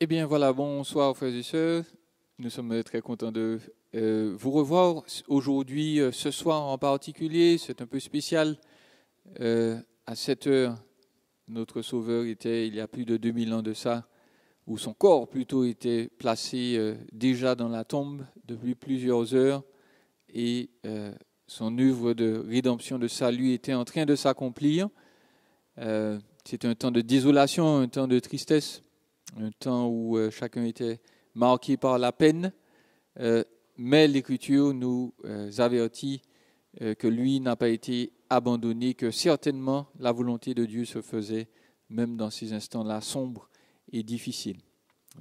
Eh bien voilà, bonsoir frères et sœurs. Nous sommes très contents de vous revoir aujourd'hui, ce soir en particulier. C'est un peu spécial. À 7 heures, notre Sauveur était, il y a plus de 2000 ans de ça, où son corps plutôt était placé déjà dans la tombe depuis plusieurs heures et son œuvre de rédemption, de salut était en train de s'accomplir. C'était un temps de désolation, un temps de tristesse, un temps où chacun était marqué par la peine, mais l'Écriture nous avertit que lui n'a pas été abandonné, que certainement la volonté de Dieu se faisait même dans ces instants-là sombres et difficiles.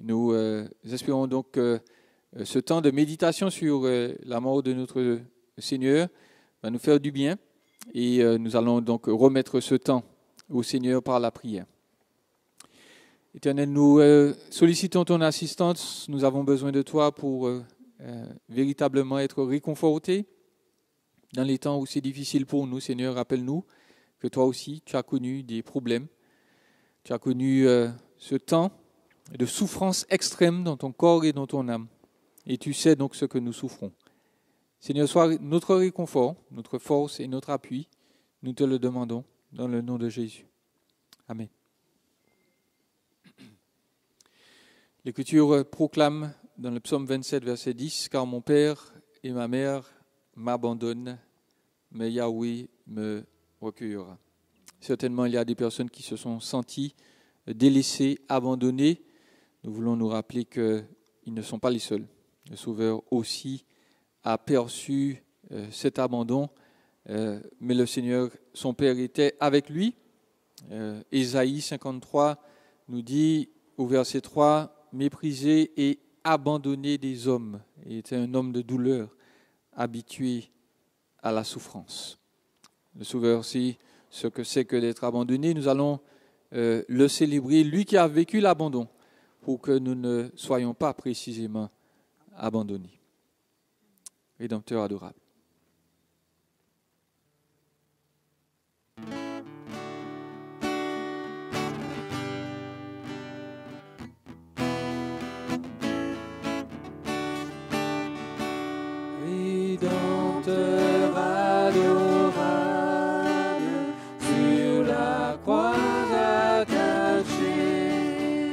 Nous espérons donc que ce temps de méditation sur la mort de notre Seigneur va nous faire du bien et nous allons donc remettre ce temps au Seigneur par la prière. Éternel, nous sollicitons ton assistance. Nous avons besoin de toi pour véritablement être réconfortés dans les temps où c'est difficile pour nous. Seigneur, rappelle-nous que toi aussi, tu as connu des problèmes. Tu as connu ce temps de souffrance extrême dans ton corps et dans ton âme. Et tu sais donc ce que nous souffrons. Seigneur, sois notre réconfort, notre force et notre appui. Nous te le demandons dans le nom de Jésus. Amen. L'Écriture proclame dans le psaume 27, verset 10, « Car mon père et ma mère m'abandonnent, mais Yahweh me recueillera. » Certainement, il y a des personnes qui se sont senties délaissées, abandonnées. Nous voulons nous rappeler qu'ils ne sont pas les seuls. Le Sauveur aussi a perçu cet abandon, mais le Seigneur, son Père, était avec lui. Ésaïe 53 nous dit au verset 3, « Méprisé et abandonné des hommes ». Il était un homme de douleur, habitué à la souffrance. Le Sauveur sait ce que c'est que d'être abandonné. Nous allons le célébrer, lui qui a vécu l'abandon, pour que nous ne soyons pas précisément abandonnés. Rédempteur adorable. Rédempteur adorable, sur la croix attachée,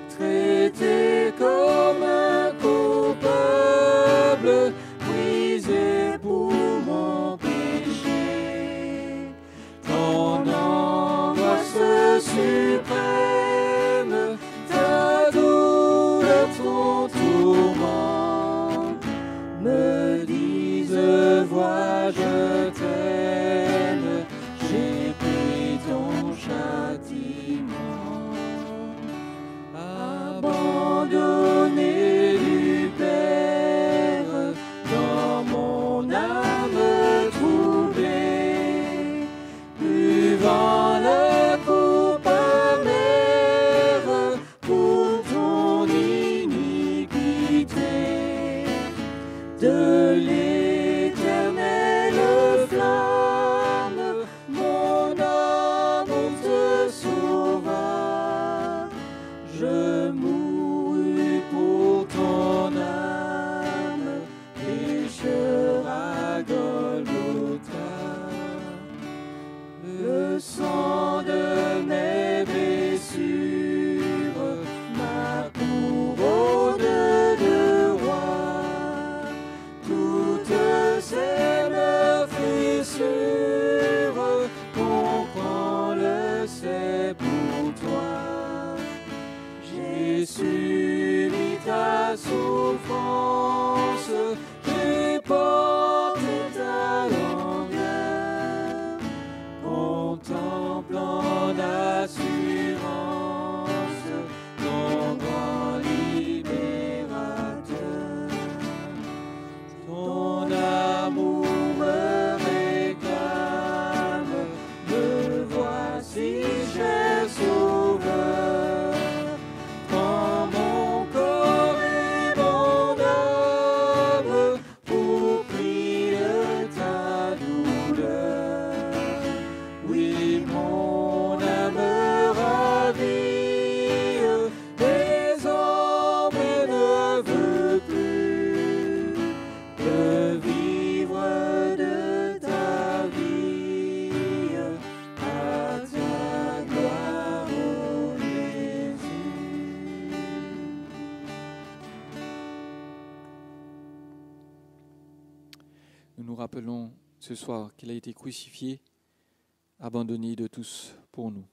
traité comme un coupable, brisé pour mon péché. Ton angoisse suprême, ta douleur, ton tourment, me disent, vois, je t'aime, j'ai pris ton châtiment. Abandonné du Père, dans mon âme troublée, buvant la coupe amère pour ton iniquité, de l'éternelle flamme, mon amour te sauva. Je mourus pour ton âme, pécheur à Golgotha. Le sang de mes blessures, ma couronne de roi, nous nous rappelons ce soir qu'il a été crucifié, abandonné de tous pour nous.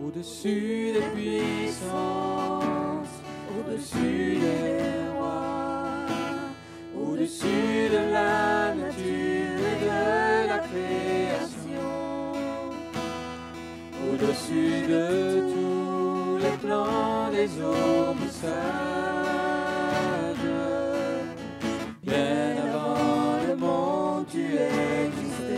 Au-dessus des puissances, au-dessus des rois, au-dessus de la nature et de la création, au-dessus de tous les plans des hommes sages, bien avant le monde tu existais,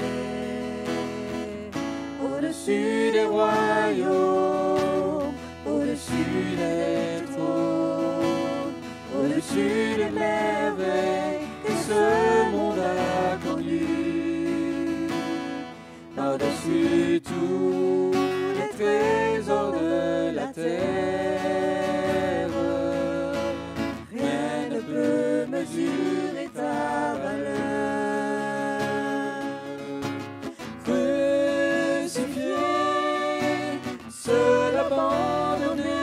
au-dessus des royaumes, au-dessus des trônes, au-dessus des merveilles que ce monde a connues, par-dessus tous les trésors de la terre, rien ne peut mesurer ta valeur. Crucifié, seul abandonné,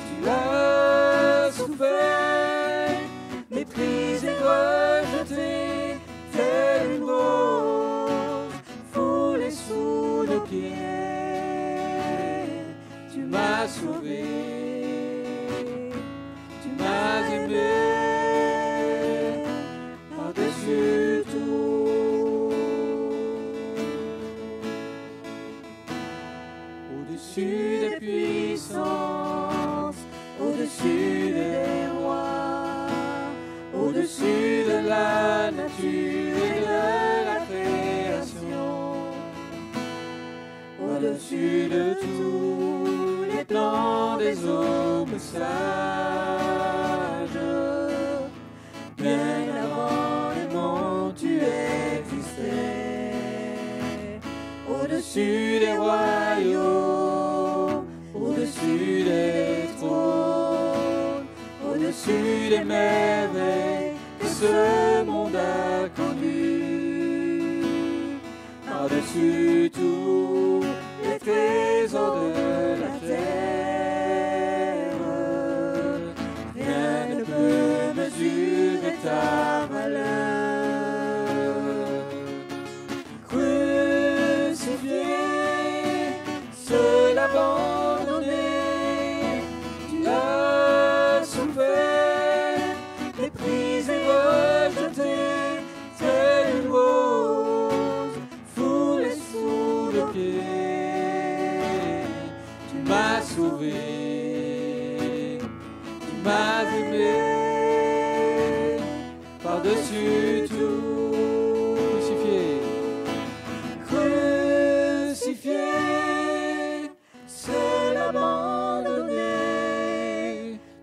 tu as souffert, méprisé, rejeté, tel une rose foulée sous nos pieds. Tu m'as sauvé, tu m'as aimé, par-dessus tout. Au-dessus des puissances, au-dessus des rois, au-dessus de la nature et de la création, au-dessus de tous les plans des hommes sages, bien avant le monde tu existais, au-dessus des royaumes, au-dessus des trônes, au-dessus des merveilles que ce monde a connues, par-dessus tous les trésors de la terre, rien ne peut mesurer ta valeur. Crucifié, seul abandonné, tu as souffert, méprisé, rejeté, tel une rose foulée sous le pied. Tu m'as sauvé, tu m'as aimé, par-dessus tout. Crucifié, crucifié, seul abandonné,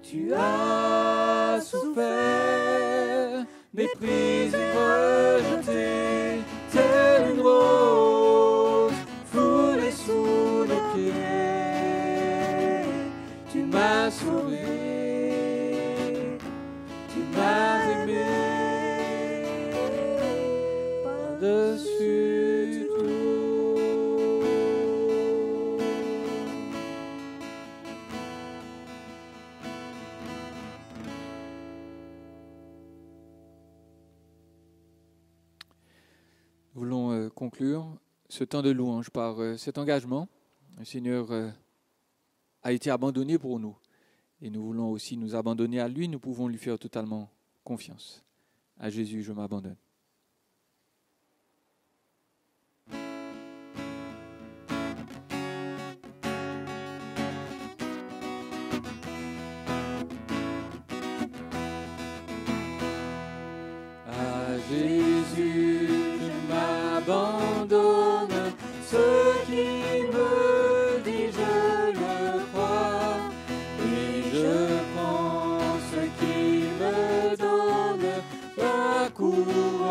tu as souffert, méprisé, rejeté, tel une rose foulée sous nos pieds. Tu m'as sauvé, tu m'as aimé, par-dessus tout. Nous voulons conclure ce temps de louange par cet engagement. Le Seigneur a été abandonné pour nous et nous voulons aussi nous abandonner à lui. Nous pouvons lui faire totalement confiance. À Jésus, je m'abandonne. À Jésus, je m'abandonne. Ce qui me dit, je le crois, et je prends ce qu'il me donne, la couronne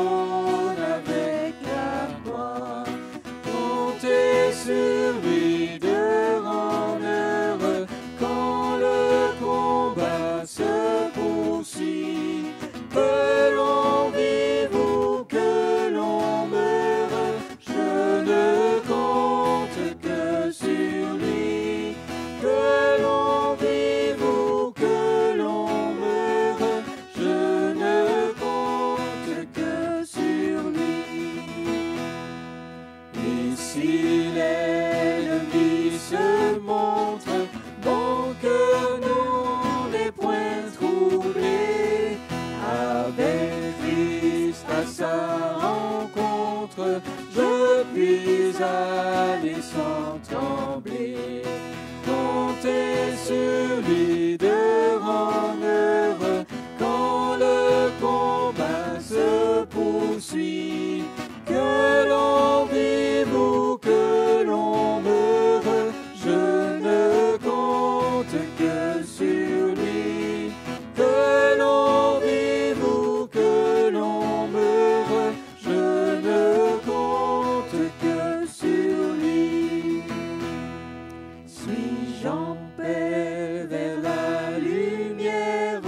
en paix vers la lumière,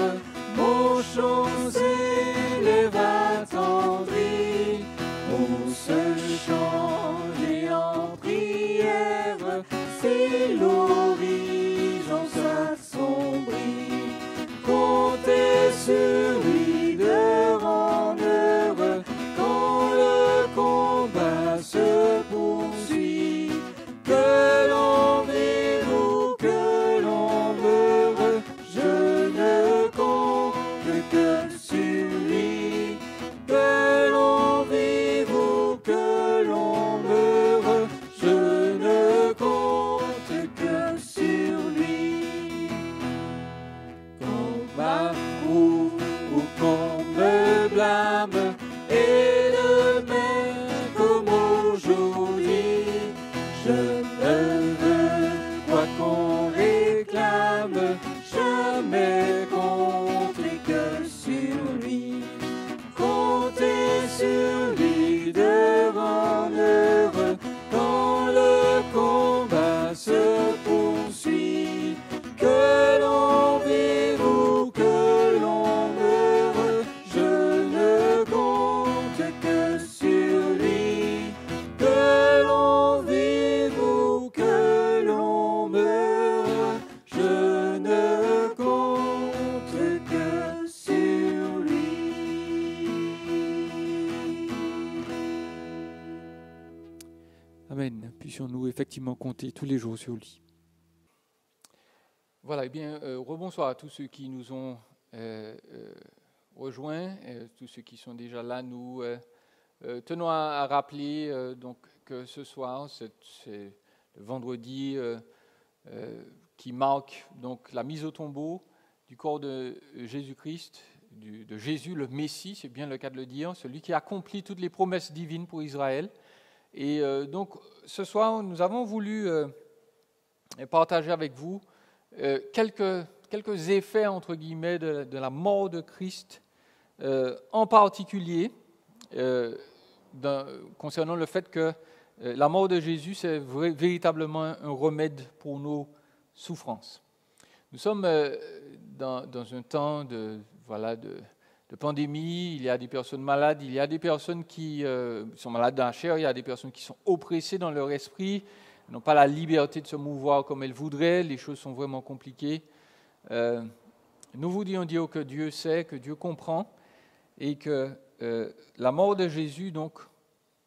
mon chant s'élève attendri, pour se changer en prière, si l'horizon s'assombrit, comptez sur lui d'heure en heure, quand le combat se poursuit, que l'on vive ou que l'on meure, je ne compte que sur lui, que l'on vive ou que l'on meure, je ne compte que sur lui. Qu'on m'approuve ou qu'on me blâme, et le même comme aujourd'hui, je ne veux quoi qu'on réclame, jamais compter que sur lui. Compter sur lui d'heure en heure, quand le combat se poursuit, que l'on vive ou que l'on meure, je ne compte que sur lui, que l'on vive ou que l'on meure, je ne compte que sur lui. Amen. Puissions-nous effectivement compter tous les jours sur lui. Voilà, eh bien, rebonsoir à tous ceux qui nous ont rejoints, tous ceux qui sont déjà là. Nous tenons à rappeler donc, que ce soir, c'est le vendredi qui marque donc, la mise au tombeau du corps de Jésus-Christ, de Jésus le Messie, c'est bien le cas de le dire, celui qui accomplit toutes les promesses divines pour Israël. Et donc, ce soir, nous avons voulu partager avec vous quelques effets, entre guillemets, de la mort de Christ, en particulier concernant le fait que la mort de Jésus, c'est véritablement un remède pour nos souffrances. Nous sommes dans un temps de pandémie, il y a des personnes malades, il y a des personnes qui sont malades dans la chair, il y a des personnes qui sont oppressées dans leur esprit, n'ont pas la liberté de se mouvoir comme elles voudraient, les choses sont vraiment compliquées. Nous voudrions dire que Dieu sait, que Dieu comprend, et que la mort de Jésus, donc,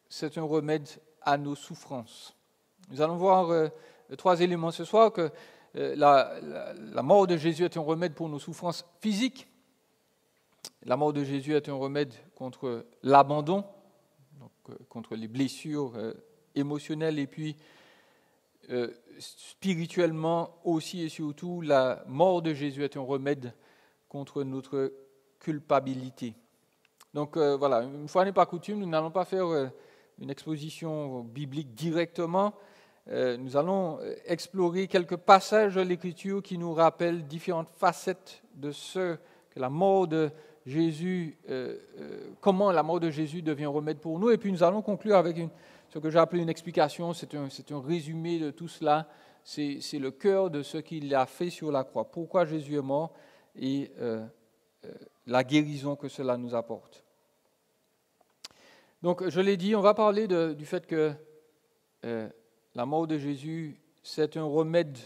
c'est un remède à nos souffrances. Nous allons voir 3 éléments ce soir, que la mort de Jésus est un remède pour nos souffrances physiques. La mort de Jésus est un remède contre l'abandon, donc, contre les blessures émotionnelles, et puis spirituellement aussi et surtout, la mort de Jésus est un remède contre notre culpabilité. Donc voilà, une fois n'est pas coutume, nous n'allons pas faire une exposition biblique directement. Nous allons explorer quelques passages de l'Écriture qui nous rappellent différentes facettes de ce que la mort de Jésus, comment la mort de Jésus devient remède pour nous. Et puis nous allons conclure avec ce que j'ai appelé une explication, c'est un résumé de tout cela. C'est le cœur de ce qu'il a fait sur la croix. Pourquoi Jésus est mort et la guérison que cela nous apporte. Donc, je l'ai dit, on va parler du fait que la mort de Jésus, c'est un remède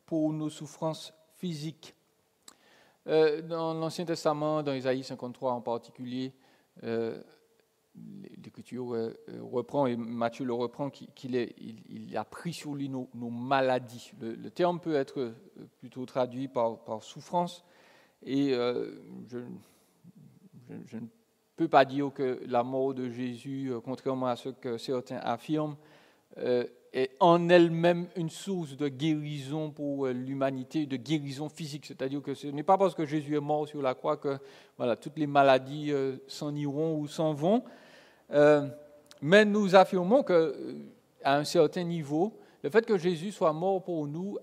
pour nos souffrances physiques. Dans l'Ancien Testament, dans Isaïe 53 en particulier, l'Écriture reprend, et Matthieu le reprend, qu'il a pris sur lui nos maladies. Le terme peut être plutôt traduit par souffrance, et je ne peux pas dire que la mort de Jésus, contrairement à ce que certains affirment, est en elle-même une source de guérison pour l'humanité, de guérison physique. C'est-à-dire que ce n'est pas parce que Jésus est mort sur la croix que voilà, toutes les maladies s'en iront ou s'en vont. Mais nous affirmons qu'à un certain niveau, le fait que Jésus soit mort pour nous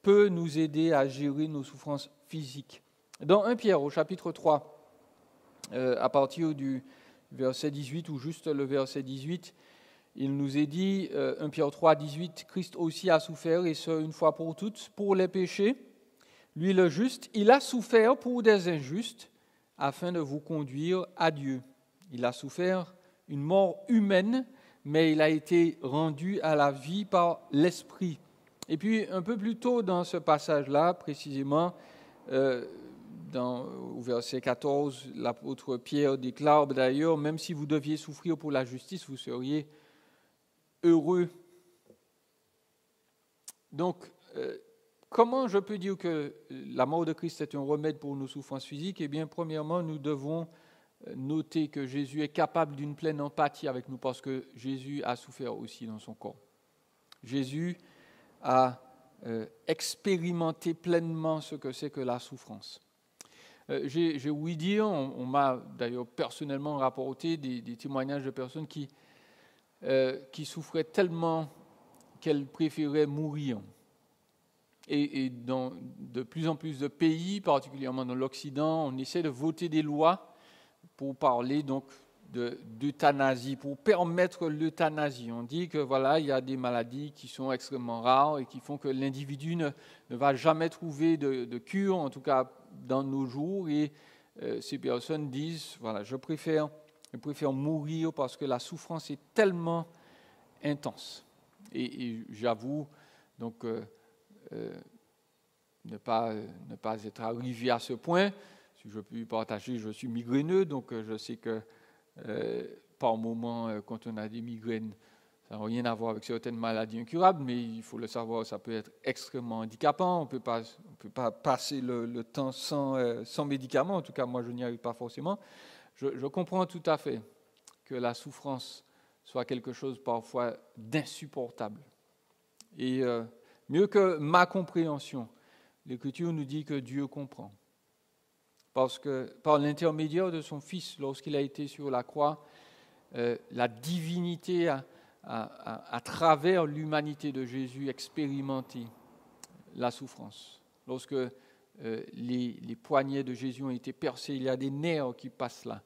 peut nous aider à gérer nos souffrances physiques. Dans 1 Pierre, au chapitre 3, à partir du verset 18, ou juste le verset 18, il nous est dit, 1 Pierre 3, 18, Christ aussi a souffert, et ce, une fois pour toutes, pour les péchés. Lui, le juste, il a souffert pour des injustes, afin de vous conduire à Dieu. Il a souffert une mort humaine, mais il a été rendu à la vie par l'Esprit. Et puis, un peu plus tôt dans ce passage-là, précisément, au verset 14, l'apôtre Pierre déclare d'ailleurs, même si vous deviez souffrir pour la justice, vous seriez heureux. Donc, comment je peux dire que la mort de Christ est un remède pour nos souffrances physiques? Eh bien, premièrement, nous devons noter que Jésus est capable d'une pleine empathie avec nous parce que Jésus a souffert aussi dans son corps. Jésus a expérimenté pleinement ce que c'est que la souffrance. J'ai ouï dire, on m'a d'ailleurs personnellement rapporté des témoignages de personnes qui souffraient tellement qu'elles préféraient mourir. Et dans de plus en plus de pays, particulièrement dans l'Occident, on essaie de voter des lois pour parler donc d'euthanasie, pour permettre l'euthanasie. On dit que voilà, il y a des maladies qui sont extrêmement rares et qui font que l'individu ne va jamais trouver de cure, en tout cas dans nos jours. Et ces personnes disent, voilà, je préfère mourir parce que la souffrance est tellement intense. Et j'avoue donc ne pas être arrivé à ce point. Si je peux partager, je suis migraineux, donc je sais que par moment, quand on a des migraines, ça n'a rien à voir avec certaines maladies incurables, mais il faut le savoir, ça peut être extrêmement handicapant. On ne peut pas passer le temps sans médicaments. En tout cas, moi, je n'y arrive pas forcément. Je comprends tout à fait que la souffrance soit quelque chose parfois d'insupportable. Et mieux que ma compréhension, l'Écriture nous dit que Dieu comprend. Parce que par l'intermédiaire de son Fils, lorsqu'il a été sur la croix, la divinité à travers l'humanité de Jésus expérimenté la souffrance. Lorsque les poignets de Jésus ont été percés, il y a des nerfs qui passent là.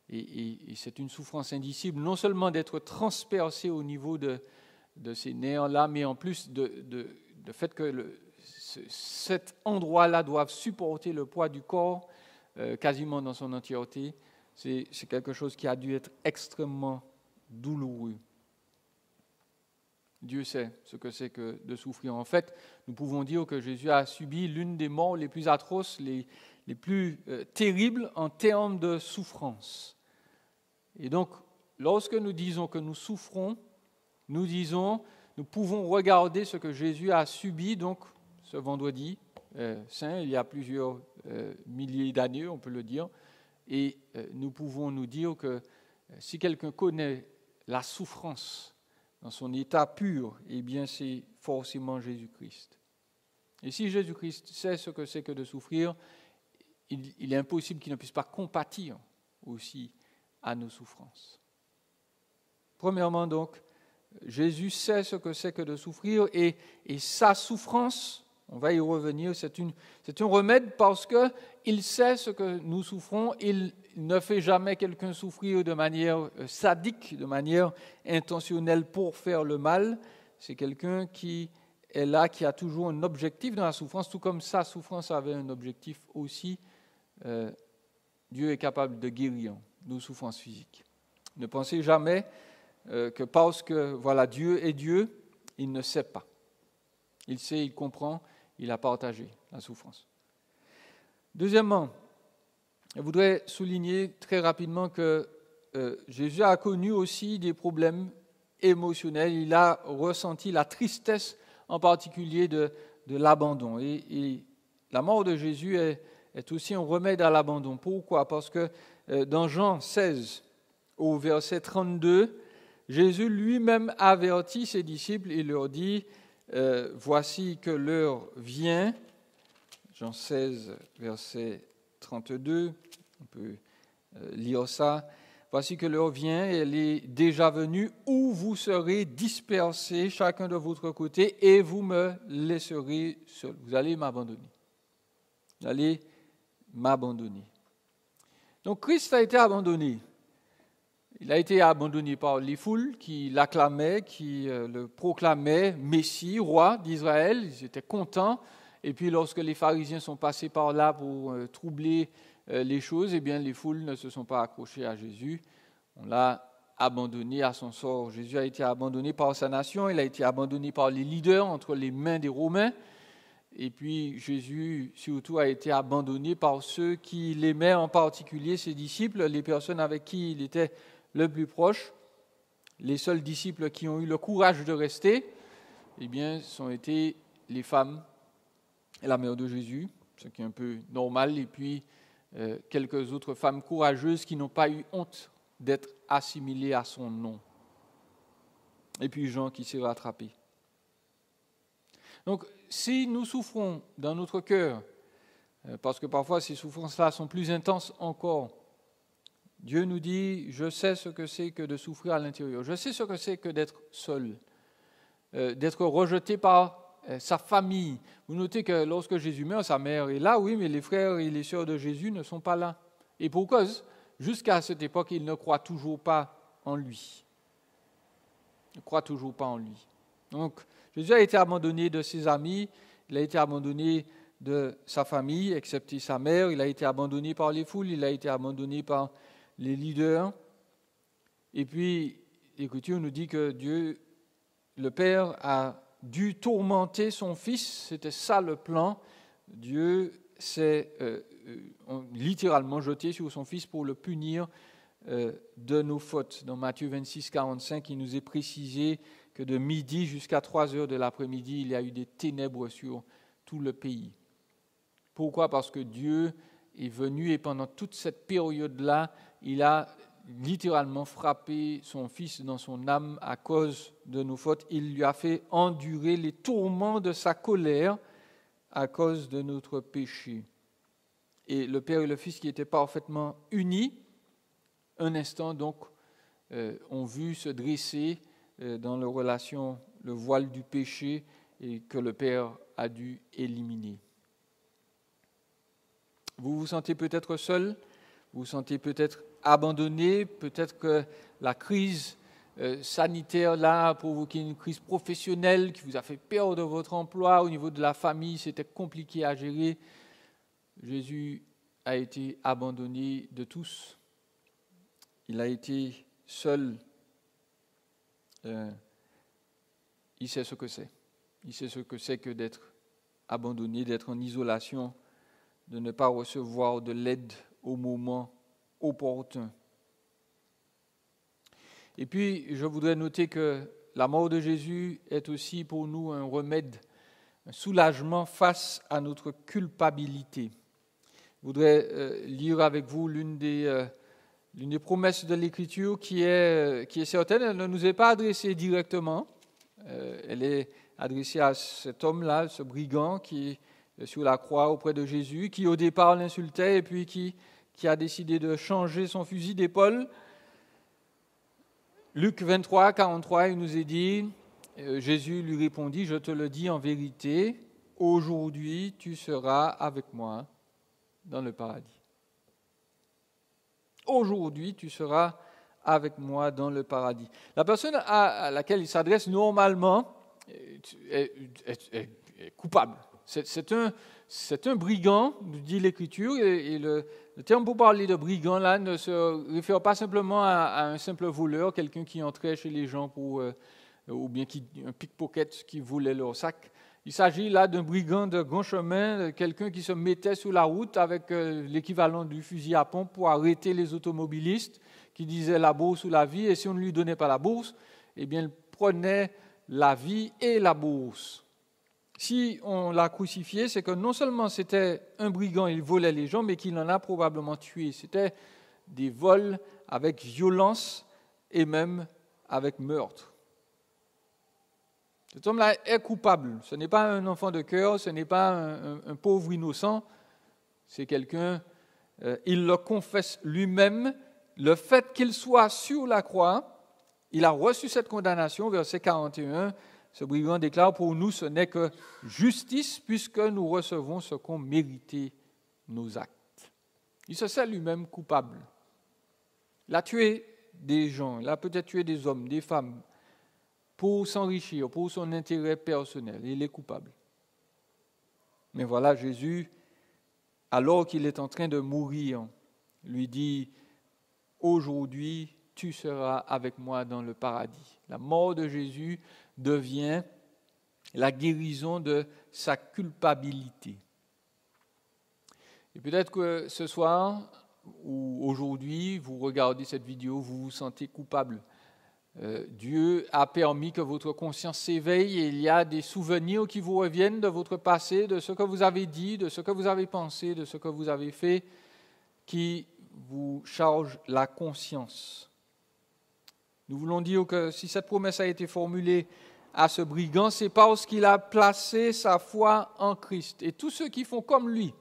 Et c'est une souffrance indicible, non seulement d'être transpercé au niveau de ces nerfs-là, mais en plus de fait que cet endroit-là doit supporter le poids du corps quasiment dans son entièreté. C'est quelque chose qui a dû être extrêmement douloureux. Dieu sait ce que c'est que de souffrir. En fait, nous pouvons dire que Jésus a subi l'une des morts les plus atroces, les plus terribles en termes de souffrance. Et donc, lorsque nous disons que nous souffrons, nous pouvons regarder ce que Jésus a subi, donc, ce vendredi saint, il y a plusieurs milliers d'années, on peut le dire, et nous pouvons nous dire que si quelqu'un connaît la souffrance dans son état pur, eh bien c'est forcément Jésus-Christ. Et si Jésus-Christ sait ce que c'est que de souffrir, il est impossible qu'il ne puisse pas compatir aussi à nos souffrances. Premièrement donc, Jésus sait ce que c'est que de souffrir et sa souffrance, on va y revenir, c'est un remède parce qu'il sait ce que nous souffrons. Il ne fait jamais quelqu'un souffrir de manière sadique, de manière intentionnelle pour faire le mal. C'est quelqu'un qui est là, qui a toujours un objectif dans la souffrance, tout comme sa souffrance avait un objectif aussi. Dieu est capable de guérir nos souffrances physiques. Ne pensez jamais que parce que voilà, Dieu est Dieu, il ne sait pas. Il sait, il comprend, il a partagé la souffrance. Deuxièmement, je voudrais souligner très rapidement que Jésus a connu aussi des problèmes émotionnels. Il a ressenti la tristesse en particulier de l'abandon. Et la mort de Jésus est aussi un remède à l'abandon. Pourquoi ? Parce que dans Jean 16, au verset 32, Jésus lui-même avertit ses disciples et leur dit « Voici que l'heure vient ». Jean 16, verset 32, on peut lire ça. « Voici que l'heure vient, elle est déjà venue, où vous serez dispersés chacun de votre côté et vous me laisserez seul. » Vous allez m'abandonner. Vous allez m'abandonner. Donc Christ a été abandonné. Il a été abandonné par les foules qui l'acclamaient, qui le proclamaient Messie, roi d'Israël. Ils étaient contents. Et puis lorsque les pharisiens sont passés par là pour troubler les choses, eh bien les foules ne se sont pas accrochées à Jésus. On l'a abandonné à son sort. Jésus a été abandonné par sa nation, il a été abandonné par les leaders entre les mains des Romains. Et puis Jésus surtout a été abandonné par ceux qui l'aimaient, en particulier ses disciples, les personnes avec qui il était le plus proche. Les seuls disciples qui ont eu le courage de rester, eh bien, sont été les femmes et la mère de Jésus, ce qui est un peu normal, et puis quelques autres femmes courageuses qui n'ont pas eu honte d'être assimilées à son nom. Et puis Jean qui s'est rattrapé. Donc, si nous souffrons dans notre cœur, parce que parfois ces souffrances-là sont plus intenses encore, Dieu nous dit, je sais ce que c'est que de souffrir à l'intérieur, je sais ce que c'est que d'être seul, d'être rejeté par sa famille. Vous notez que lorsque Jésus meurt, sa mère est là, oui, mais les frères et les sœurs de Jésus ne sont pas là. Et pour cause, jusqu'à cette époque, ils ne croient toujours pas en lui. Ils ne croient toujours pas en lui. Donc, Jésus a été abandonné de ses amis, il a été abandonné de sa famille, excepté sa mère, il a été abandonné par les foules, il a été abandonné par les leaders. Et puis, l'Écriture nous dit que Dieu, le Père, a dû tourmenter son Fils, c'était ça le plan. Dieu s'est littéralement jeté sur son Fils pour le punir de nos fautes. Dans Matthieu 26, 45, il nous est précisé que de midi jusqu'à 3 heures de l'après-midi, il y a eu des ténèbres sur tout le pays. Pourquoi ? Parce que Dieu est venu et pendant toute cette période-là, il a littéralement frappé son Fils dans son âme à cause de nos fautes. Il lui a fait endurer les tourments de sa colère à cause de notre péché. Et le Père et le Fils qui étaient parfaitement unis, un instant donc, ont vu se dresser dans leur relation le voile du péché et que le Père a dû éliminer. Vous vous sentez peut-être seul, vous vous sentez peut-être abandonné, peut-être que la crise sanitaire là a provoqué une crise professionnelle qui vous a fait perdre votre emploi, au niveau de la famille, c'était compliqué à gérer. Jésus a été abandonné de tous. Il a été seul. Il sait ce que c'est. Il sait ce que c'est que d'être abandonné, d'être en isolation, de ne pas recevoir de l'aide au moment opportun. Et puis, je voudrais noter que la mort de Jésus est aussi pour nous un remède, un soulagement face à notre culpabilité. Je voudrais lire avec vous l'une des promesses de l'Écriture qui est certaine. Elle ne nous est pas adressée directement. Elle est adressée à cet homme-là, ce brigand qui est sur la croix auprès de Jésus, qui au départ l'insultait et puis qui a décidé de changer son fusil d'épaule. Luc 23, 43, il nous est dit, Jésus lui répondit, « Je te le dis en vérité, aujourd'hui tu seras avec moi dans le paradis. » Aujourd'hui tu seras avec moi dans le paradis. La personne à laquelle il s'adresse normalement est coupable. C'est un brigand, nous dit l'Écriture, et le terme pour parler de brigand là ne se réfère pas simplement à un simple voleur, quelqu'un qui entrait chez les gens ou bien un pickpocket qui volait leur sac. Il s'agit là d'un brigand de grand chemin, quelqu'un qui se mettait sur la route avec l'équivalent du fusil à pompe pour arrêter les automobilistes, qui disaient la bourse ou la vie, et si on ne lui donnait pas la bourse, eh bien il prenait la vie et la bourse. Si on l'a crucifié, c'est que non seulement c'était un brigand, il volait les gens, mais qu'il en a probablement tué. C'était des vols avec violence et même avec meurtre. Cet homme-là est coupable. Ce n'est pas un enfant de cœur, ce n'est pas un pauvre innocent. C'est quelqu'un, il le confesse lui-même. Le fait qu'il soit sur la croix, il a reçu cette condamnation, verset 41. Ce brigand déclare, pour nous, ce n'est que justice, puisque nous recevons ce qu'ont mérité nos actes. Il se sait lui-même coupable. Il a tué des gens, il a peut-être tué des hommes, des femmes, pour s'enrichir, pour son intérêt personnel. Il est coupable. Mais voilà, Jésus, alors qu'il est en train de mourir, lui dit, aujourd'hui, tu seras avec moi dans le paradis. La mort de Jésus devient la guérison de sa culpabilité. Et peut-être que ce soir ou aujourd'hui, vous regardez cette vidéo, vous vous sentez coupable. Dieu a permis que votre conscience s'éveille et il y a des souvenirs qui vous reviennent de votre passé, de ce que vous avez dit, de ce que vous avez pensé, de ce que vous avez fait, qui vous chargent la conscience. Nous voulons dire que si cette promesse a été formulée à ce brigand, c'est parce qu'il a placé sa foi en Christ. Et tous ceux qui font comme lui,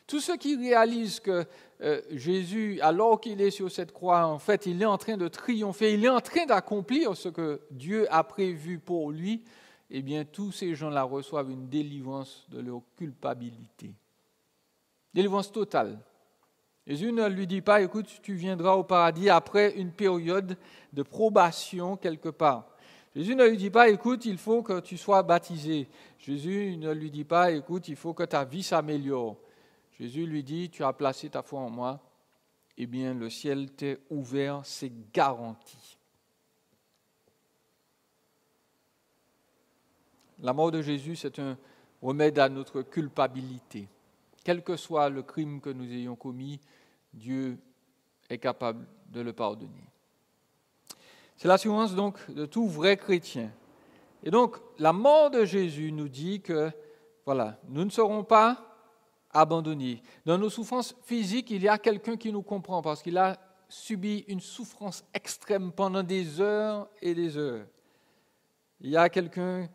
tous ceux qui réalisent que Jésus, alors qu'il est sur cette croix, en fait, il est en train de triompher, il est en train d'accomplir ce que Dieu a prévu pour lui, eh bien, tous ces gens-là reçoivent une délivrance de leur culpabilité. Délivrance totale. Jésus ne lui dit pas, écoute, tu viendras au paradis après une période de probation quelque part. Jésus ne lui dit pas, écoute, il faut que tu sois baptisé. Jésus ne lui dit pas, écoute, il faut que ta vie s'améliore. Jésus lui dit, tu as placé ta foi en moi, eh bien le ciel t'est ouvert, c'est garanti. La mort de Jésus, c'est un remède à notre culpabilité. Quel que soit le crime que nous ayons commis, Dieu est capable de le pardonner. C'est l'assurance donc de tout vrai chrétien. Et donc, la mort de Jésus nous dit que, voilà, nous ne serons pas abandonnés. Dans nos souffrances physiques, il y a quelqu'un qui nous comprend parce qu'il a subi une souffrance extrême pendant des heures et des heures. Il y a quelqu'un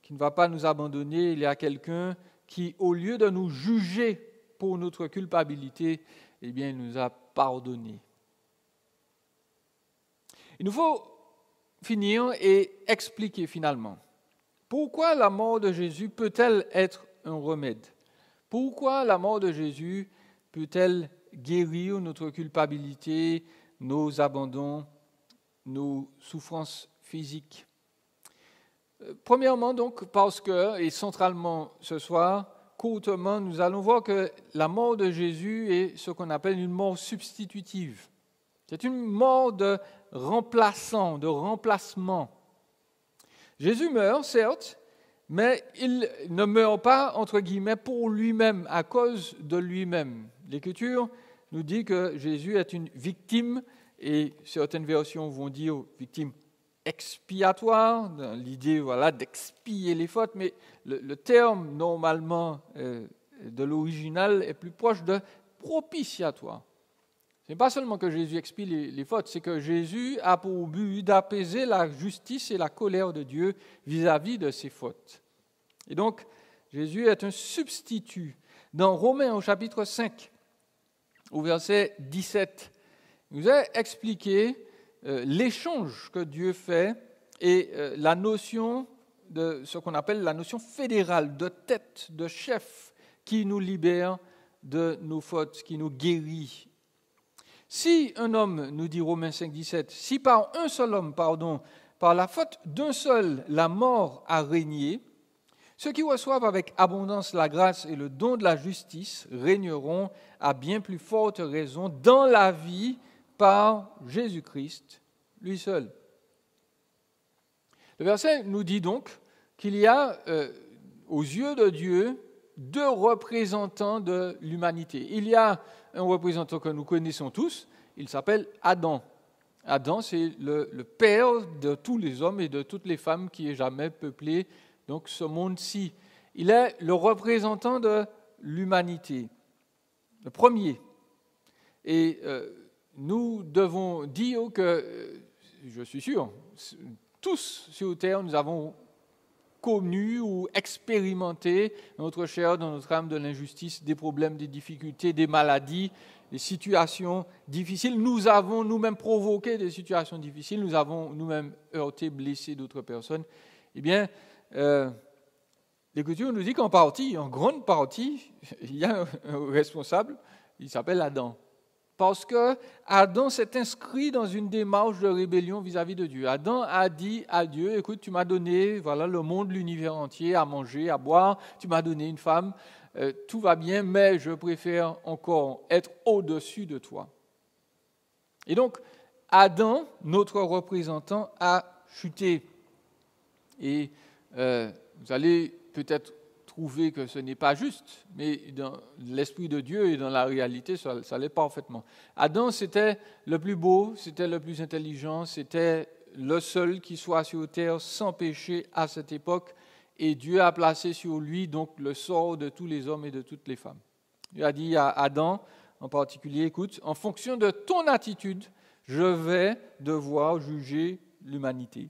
qui ne va pas nous abandonner, il y a quelqu'un qui, au lieu de nous juger pour notre culpabilité, eh bien, il nous a pardonné. Il nous faut finir et expliquer finalement pourquoi la mort de Jésus peut-elle être un remède. Pourquoi la mort de Jésus peut-elle guérir notre culpabilité, nos abandons, nos souffrances physiques? Premièrement, donc, parce que, et centralement ce soir, courtement, nous allons voir que la mort de Jésus est ce qu'on appelle une mort substitutive. C'est une mort de remplaçant, de remplacement. Jésus meurt, certes, mais il ne meurt pas, entre guillemets, pour lui-même, à cause de lui-même. L'Écriture nous dit que Jésus est une victime, et certaines versions vont dire victime expiatoire, dans l'idée d'expier les fautes, mais le terme normalement de l'original est plus proche de propitiatoire. Ce n'est pas seulement que Jésus expie les fautes, c'est que Jésus a pour but d'apaiser la justice et la colère de Dieu vis-à-vis de ses fautes. Et donc, Jésus est un substitut. Dans Romains au chapitre 5, au verset 17, il nous a expliqué l'échange que Dieu fait et la notion de ce qu'on appelle la notion fédérale, de tête, de chef, qui nous libère de nos fautes, qui nous guérit. Si un homme, nous dit Romains 5, 17, si par un seul homme, par la faute d'un seul, la mort a régné, ceux qui reçoivent avec abondance la grâce et le don de la justice régneront à bien plus forte raison dans la vie par Jésus-Christ, lui seul. Le verset nous dit donc qu'il y a, aux yeux de Dieu, deux représentants de l'humanité. Il y a un représentant que nous connaissons tous, il s'appelle Adam. Adam, c'est le père de tous les hommes et de toutes les femmes qui aient jamais peuplé donc, ce monde-ci. Il est le représentant de l'humanité, le premier. Et nous devons dire que, je suis sûr, tous sur Terre, nous avons connu ou expérimenté dans notre chair, dans notre âme, de l'injustice, des problèmes, des difficultés, des maladies, des situations difficiles. Nous avons nous-mêmes provoqué des situations difficiles, nous avons nous-mêmes heurté, blessé d'autres personnes. Eh bien, l'Écriture nous dit qu'en partie, en grande partie, il y a un responsable, il s'appelle Adam. Parce que Adam s'est inscrit dans une démarche de rébellion vis-à-vis de Dieu. Adam a dit à Dieu, écoute, tu m'as donné le monde, l'univers entier, à manger, à boire, tu m'as donné une femme, tout va bien, mais je préfère encore être au-dessus de toi. Et donc, Adam, notre représentant, a chuté. Et vous allez peut-être trouver que ce n'est pas juste, mais dans l'Esprit de Dieu et dans la réalité, ça l'est parfaitement. Adam, c'était le plus beau, c'était le plus intelligent, c'était le seul qui soit sur terre sans péché à cette époque, et Dieu a placé sur lui donc le sort de tous les hommes et de toutes les femmes. Dieu a dit à Adam, en particulier, écoute, en fonction de ton attitude, je vais devoir juger l'humanité.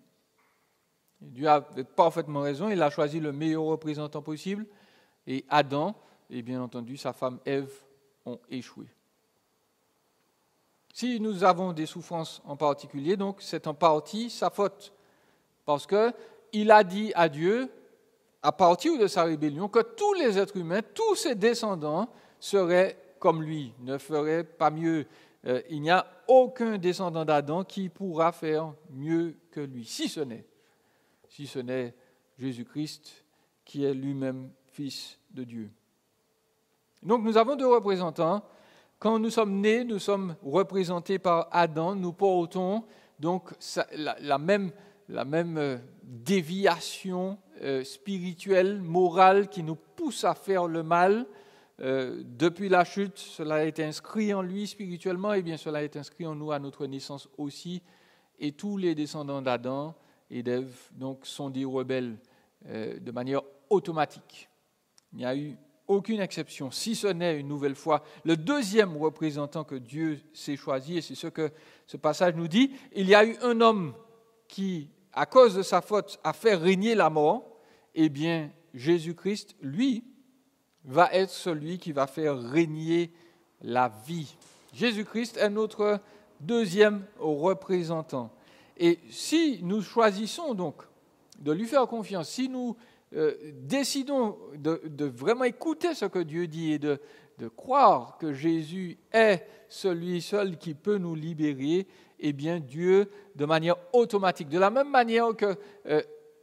Dieu a parfaitement raison, il a choisi le meilleur représentant possible, et Adam et bien entendu sa femme Ève ont échoué. Si nous avons des souffrances en particulier, donc c'est en partie sa faute, parce qu'il a dit à Dieu, à partir de sa rébellion, que tous les êtres humains, tous ses descendants seraient comme lui, ne feraient pas mieux. Il n'y a aucun descendant d'Adam qui pourra faire mieux que lui, si ce n'est Jésus-Christ, qui est lui-même Fils de Dieu. Donc nous avons deux représentants. Quand nous sommes nés, nous sommes représentés par Adam. Nous portons donc la même déviation spirituelle, morale, qui nous pousse à faire le mal. Depuis la chute, cela a été inscrit en lui spirituellement, et bien cela est inscrit en nous à notre naissance aussi. Et tous les descendants d'Adam et d'Ève donc, sont des rebelles de manière automatique. Il n'y a eu aucune exception, si ce n'est une nouvelle fois le deuxième représentant que Dieu s'est choisi, et c'est ce que ce passage nous dit. Il y a eu un homme qui, à cause de sa faute, a fait régner la mort. Eh bien, Jésus-Christ, lui, va être celui qui va faire régner la vie. Jésus-Christ est notre deuxième représentant. Et si nous choisissons donc de lui faire confiance, si nous décidons de vraiment écouter ce que Dieu dit et de croire que Jésus est celui seul qui peut nous libérer, eh bien Dieu, de manière automatique, de la même manière que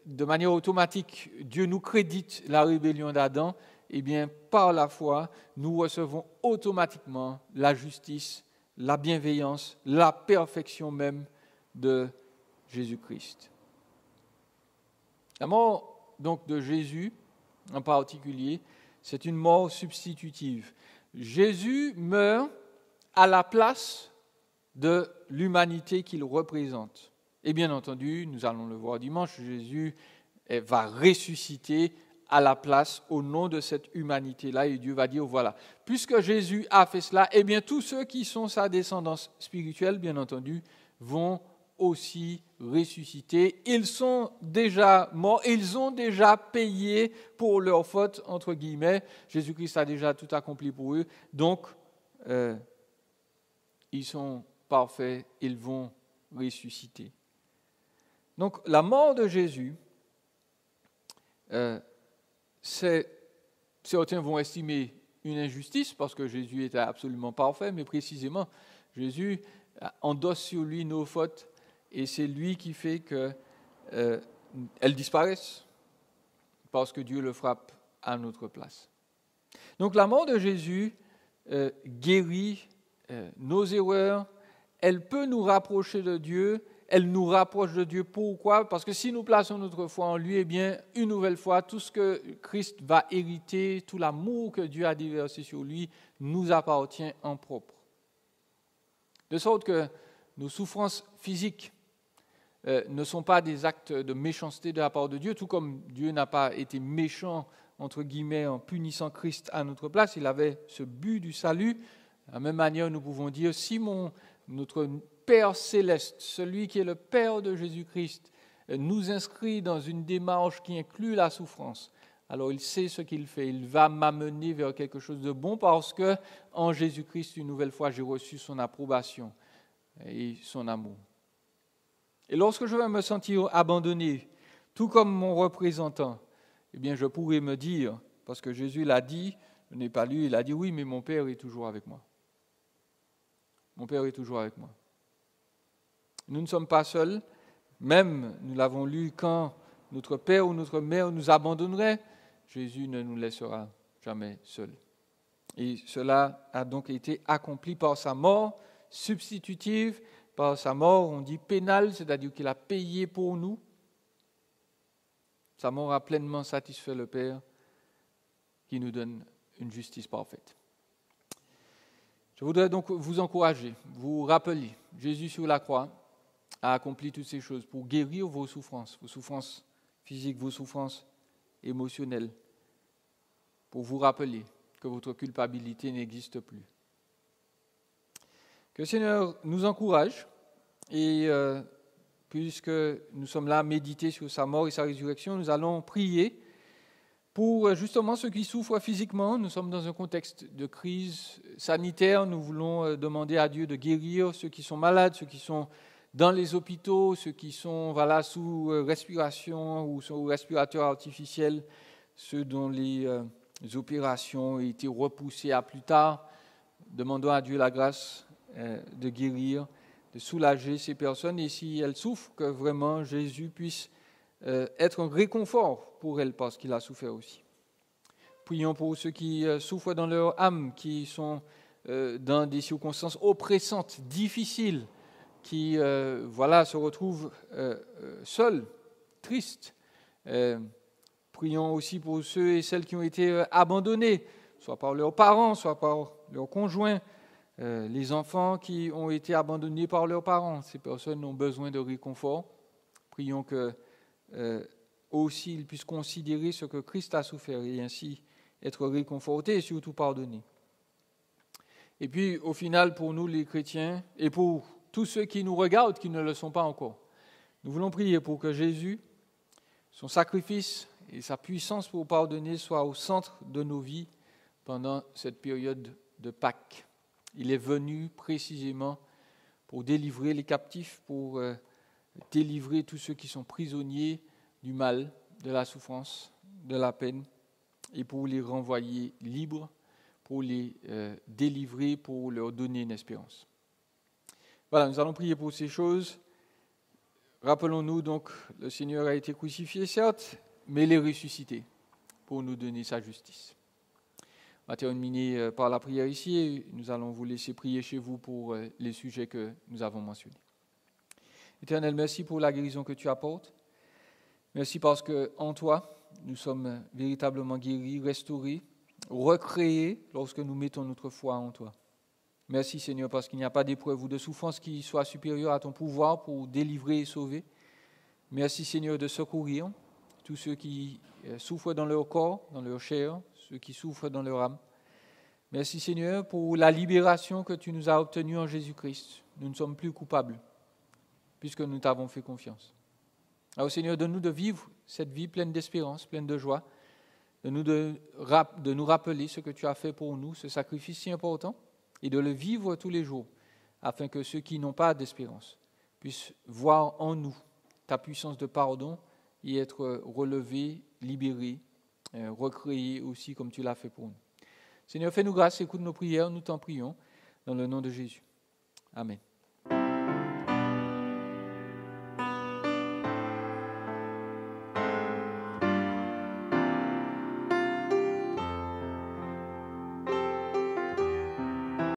de manière automatique, Dieu nous crédite la rébellion d'Adam, eh bien par la foi, nous recevons automatiquement la justice, la bienveillance, la perfection même de Jésus-Christ. La mort donc de Jésus, en particulier, c'est une mort substitutive. Jésus meurt à la place de l'humanité qu'il représente. Et bien entendu, nous allons le voir dimanche, Jésus va ressusciter à la place, au nom de cette humanité-là, et Dieu va dire, voilà, puisque Jésus a fait cela, eh bien tous ceux qui sont sa descendance spirituelle, bien entendu, vont aussi ressusciter. Ils sont déjà morts, ils ont déjà payé pour leur faute, entre guillemets. Jésus-Christ a déjà tout accompli pour eux. Donc, ils sont parfaits, ils vont ressusciter. Donc, la mort de Jésus, certains vont estimer une injustice parce que Jésus était absolument parfait, mais précisément, Jésus endosse sur lui nos fautes. Et c'est lui qui fait qu'elles disparaissent, parce que Dieu le frappe à notre place. Donc la mort de Jésus guérit nos erreurs, elle peut nous rapprocher de Dieu, elle nous rapproche de Dieu. Pourquoi ? Parce que si nous plaçons notre foi en lui, eh bien, une nouvelle fois, tout ce que Christ va hériter, tout l'amour que Dieu a déversé sur lui, nous appartient en propre. De sorte que nos souffrances physiques ne sont pas des actes de méchanceté de la part de Dieu, tout comme Dieu n'a pas été méchant, entre guillemets, en punissant Christ à notre place. Il avait ce but du salut. De la même manière, nous pouvons dire, si notre Père céleste, celui qui est le Père de Jésus-Christ, nous inscrit dans une démarche qui inclut la souffrance, alors il sait ce qu'il fait. Il va m'amener vers quelque chose de bon parce que en Jésus-Christ, une nouvelle fois, j'ai reçu son approbation et son amour. Et lorsque je vais me sentir abandonné, tout comme mon représentant, eh bien je pourrais me dire, parce que Jésus l'a dit, je n'ai pas lu, il a dit oui, mais mon Père est toujours avec moi. Mon Père est toujours avec moi. Nous ne sommes pas seuls, même, nous l'avons lu, quand notre père ou notre mère nous abandonnerait, Jésus ne nous laissera jamais seuls. Et cela a donc été accompli par sa mort substitutive, par sa mort, on dit pénale, c'est-à-dire qu'il a payé pour nous. Sa mort a pleinement satisfait le Père qui nous donne une justice parfaite. Je voudrais donc vous encourager, vous rappeler, Jésus sur la croix a accompli toutes ces choses pour guérir vos souffrances physiques, vos souffrances émotionnelles, pour vous rappeler que votre culpabilité n'existe plus. Que le Seigneur nous encourage et puisque nous sommes là à méditer sur sa mort et sa résurrection, nous allons prier pour justement ceux qui souffrent physiquement. Nous sommes dans un contexte de crise sanitaire. Nous voulons demander à Dieu de guérir ceux qui sont malades, ceux qui sont dans les hôpitaux, ceux qui sont sous respiration ou sous respirateur artificiel, ceux dont les opérations ont été repoussées à plus tard. Demandons à Dieu la grâce de guérir, de soulager ces personnes, et si elles souffrent, que vraiment Jésus puisse être un réconfort pour elles, parce qu'il a souffert aussi. Prions pour ceux qui souffrent dans leur âme, qui sont dans des circonstances oppressantes, difficiles, qui se retrouvent seuls, tristes. Prions aussi pour ceux et celles qui ont été abandonnés, soit par leurs parents, soit par leurs conjoints, les enfants qui ont été abandonnés par leurs parents. Ces personnes ont besoin de réconfort. Prions que aussi ils puissent considérer ce que Christ a souffert et ainsi être réconfortés et surtout pardonnés. Et puis au final, pour nous les chrétiens et pour tous ceux qui nous regardent, qui ne le sont pas encore, nous voulons prier pour que Jésus, son sacrifice et sa puissance pour pardonner soient au centre de nos vies pendant cette période de Pâques. Il est venu précisément pour délivrer les captifs, pour délivrer tous ceux qui sont prisonniers du mal, de la souffrance, de la peine, et pour les renvoyer libres, pour les délivrer, pour leur donner une espérance. Voilà, nous allons prier pour ces choses. Rappelons-nous donc, le Seigneur a été crucifié, certes, mais il est ressuscité pour nous donner sa justice. On va terminer par la prière ici et nous allons vous laisser prier chez vous pour les sujets que nous avons mentionnés. Éternel, merci pour la guérison que tu apportes. Merci parce qu'en toi, nous sommes véritablement guéris, restaurés, recréés lorsque nous mettons notre foi en toi. Merci Seigneur parce qu'il n'y a pas d'épreuve ou de souffrance qui soit supérieure à ton pouvoir pour délivrer et sauver. Merci Seigneur de secourir tous ceux qui souffrent dans leur corps, dans leur chair, ceux qui souffrent dans leur âme. Merci Seigneur pour la libération que tu nous as obtenue en Jésus-Christ. Nous ne sommes plus coupables puisque nous t'avons fait confiance. Alors Seigneur, donne-nous de vivre cette vie pleine d'espérance, pleine de joie, de nous rappeler ce que tu as fait pour nous, ce sacrifice si important, et de le vivre tous les jours, afin que ceux qui n'ont pas d'espérance puissent voir en nous ta puissance de pardon et être relevés, libérés, recréés aussi comme tu l'as fait pour nous. Seigneur, fais-nous grâce, écoute nos prières, nous t'en prions, dans le nom de Jésus. Amen.